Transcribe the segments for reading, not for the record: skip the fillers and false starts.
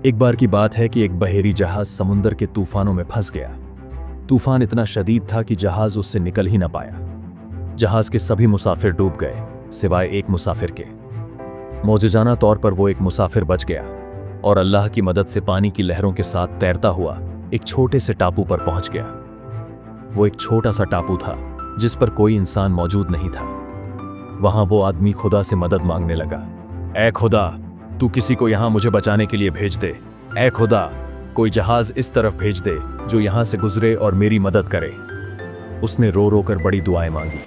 एक बार की बात है कि एक बहेरी जहाज समुंदर के तूफानों में फंस गया। तूफान इतना शदीद था कि जहाज उससे निकल ही ना पाया। जहाज के सभी मुसाफिर डूब गए सिवाय एक मुसाफिर के। मौजूजाना तौर पर वो एक मुसाफिर बच गया और अल्लाह की मदद से पानी की लहरों के साथ तैरता हुआ एक छोटे से टापू पर पहुंच गया। वो एक छोटा सा टापू था जिस पर कोई इंसान मौजूद नहीं था। वहां वो आदमी खुदा से मदद मांगने लगा। ऐ खुदा, तू किसी को यहां मुझे बचाने के लिए भेज दे। ऐ खुदा, कोई जहाज इस तरफ भेज दे जो यहां से गुजरे और मेरी मदद करे। उसने रो रो कर बड़ी दुआएं मांगी।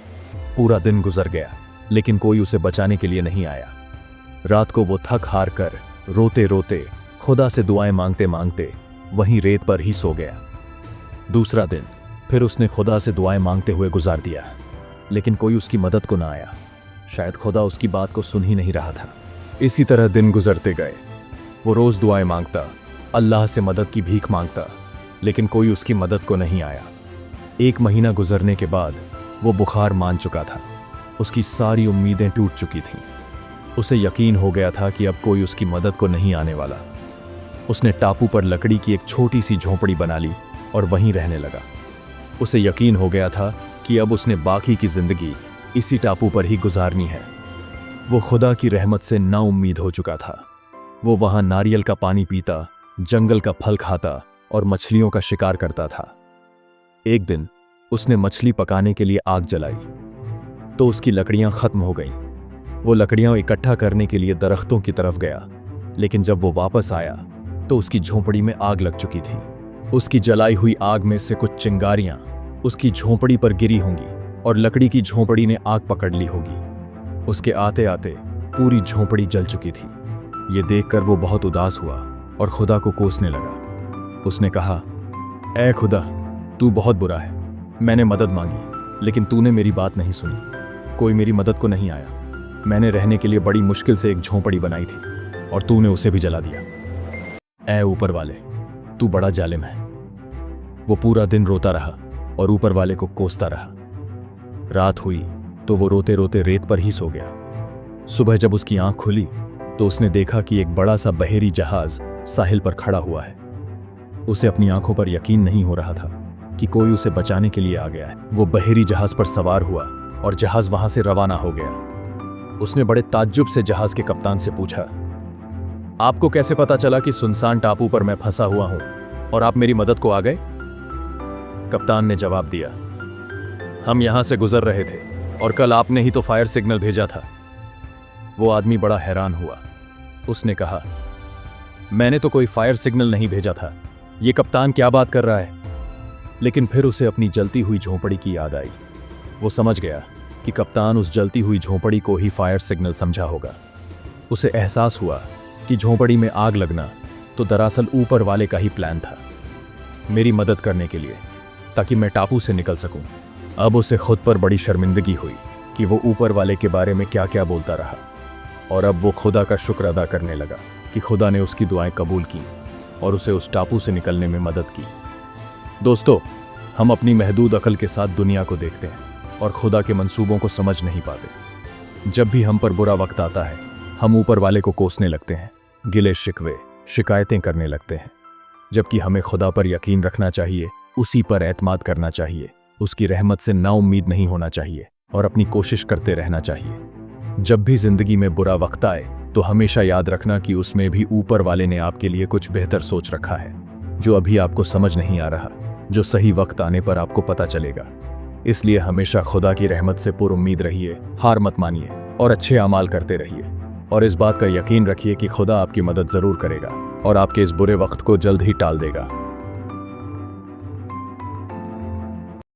पूरा दिन गुजर गया लेकिन कोई उसे बचाने के लिए नहीं आया। रात को वो थक हार कर रोते रोते खुदा से दुआएं मांगते मांगते वहीं रेत पर ही सो गया। दूसरा दिन फिर उसने खुदा से दुआएं मांगते हुए गुजार दिया लेकिन कोई उसकी मदद को ना आया। शायद खुदा उसकी बात को सुन ही नहीं रहा था। इसी तरह दिन गुजरते गए। वो रोज दुआएं मांगता, अल्लाह से मदद की भीख मांगता लेकिन कोई उसकी मदद को नहीं आया। 1 महीना गुजरने के बाद वो बुखार मान चुका था। उसकी सारी उम्मीदें टूट चुकी थीं। उसे यकीन हो गया था कि अब कोई उसकी मदद को नहीं आने वाला। उसने टापू पर लकड़ी की एक छोटी सी झोंपड़ी बना ली और वहीं रहने लगा। उसे यकीन हो गया था कि अब उसने बाकी की जिंदगी इसी टापू पर ही गुजारनी है। वो खुदा की रहमत से नाउम्मीद हो चुका था। वो वहां नारियल का पानी पीता, जंगल का फल खाता और मछलियों का शिकार करता था। एक दिन उसने मछली पकाने के लिए आग जलाई तो उसकी लकड़ियां खत्म हो गईं। वो लकड़ियां इकट्ठा करने के लिए दरख्तों की तरफ गया लेकिन जब वो वापस आया तो उसकी झोंपड़ी में आग लग चुकी थी। उसकी जलाई हुई आग में से कुछ चिंगारियां उसकी झोंपड़ी पर गिरी होंगी और लकड़ी की झोंपड़ी ने आग पकड़ ली होगी। उसके आते आते पूरी झोंपड़ी जल चुकी थी। ये देखकर वो बहुत उदास हुआ और खुदा को कोसने लगा। उसने कहा, ऐ खुदा, तू बहुत बुरा है। मैंने मदद मांगी लेकिन तूने मेरी बात नहीं सुनी। कोई मेरी मदद को नहीं आया। मैंने रहने के लिए बड़ी मुश्किल से एक झोंपड़ी बनाई थी और तूने उसे भी जला दिया। ऐ ऊपर वाले, तू बड़ा जालिम है। वो पूरा दिन रोता रहा और ऊपर वाले को कोसता रहा। रात हुई तो वो रोते रोते रेत पर ही सो गया। सुबह जब उसकी आंख खुली तो उसने देखा कि एक बड़ा सा बहेरी जहाज साहिल पर खड़ा हुआ है। उसे अपनी आंखों पर यकीन नहीं हो रहा था कि कोई उसे बचाने के लिए आ गया है। वो बहेरी जहाज पर सवार हुआ और जहाज वहां से रवाना हो गया। उसने बड़े ताज्जुब से जहाज के कप्तान से पूछा, आपको कैसे पता चला कि सुनसान टापू पर मैं फंसा हुआ हूं और आप मेरी मदद को आ गए? कप्तान ने जवाब दिया, हम यहां से गुजर रहे थे और कल आपने ही तो फायर सिग्नल भेजा था। वो आदमी बड़ा हैरान हुआ। उसने कहा, मैंने तो कोई फायर सिग्नल नहीं भेजा था। ये कप्तान क्या बात कर रहा है? लेकिन फिर उसे अपनी जलती हुई झोंपड़ी की याद आई। वो समझ गया कि कप्तान उस जलती हुई झोंपड़ी को ही फायर सिग्नल समझा होगा। उसे एहसास हुआ कि झोंपड़ी में आग लगना तो दरअसल ऊपर वाले का ही प्लान था, मेरी मदद करने के लिए, ताकि मैं टापू से निकल सकूं। अब उसे खुद पर बड़ी शर्मिंदगी हुई कि वो ऊपर वाले के बारे में क्या क्या बोलता रहा और अब वो खुदा का शुक्र अदा करने लगा कि खुदा ने उसकी दुआएं कबूल की और उसे उस टापू से निकलने में मदद की। दोस्तों, हम अपनी महदूद अकल के साथ दुनिया को देखते हैं और खुदा के मंसूबों को समझ नहीं पाते। जब भी हम पर बुरा वक्त आता है हम ऊपर वाले को कोसने लगते हैं, गिले शिकवे शिकायतें करने लगते हैं, जबकि हमें खुदा पर यकीन रखना चाहिए, उसी पर एतमाद करना चाहिए, उसकी रहमत से नाउम्मीद नहीं होना चाहिए और अपनी कोशिश करते रहना चाहिए। जब भी जिंदगी में बुरा वक्त आए तो हमेशा याद रखना कि उसमें भी ऊपर वाले ने आपके लिए कुछ बेहतर सोच रखा है जो अभी आपको समझ नहीं आ रहा, जो सही वक्त आने पर आपको पता चलेगा। इसलिए हमेशा खुदा की रहमत से पुरुम्मीद रहिए, हार मत मानिए और अच्छे अमाल करते रहिए और इस बात का यकीन रखिए कि खुदा आपकी मदद जरूर करेगा और आपके इस बुरे वक्त को जल्द ही टाल देगा।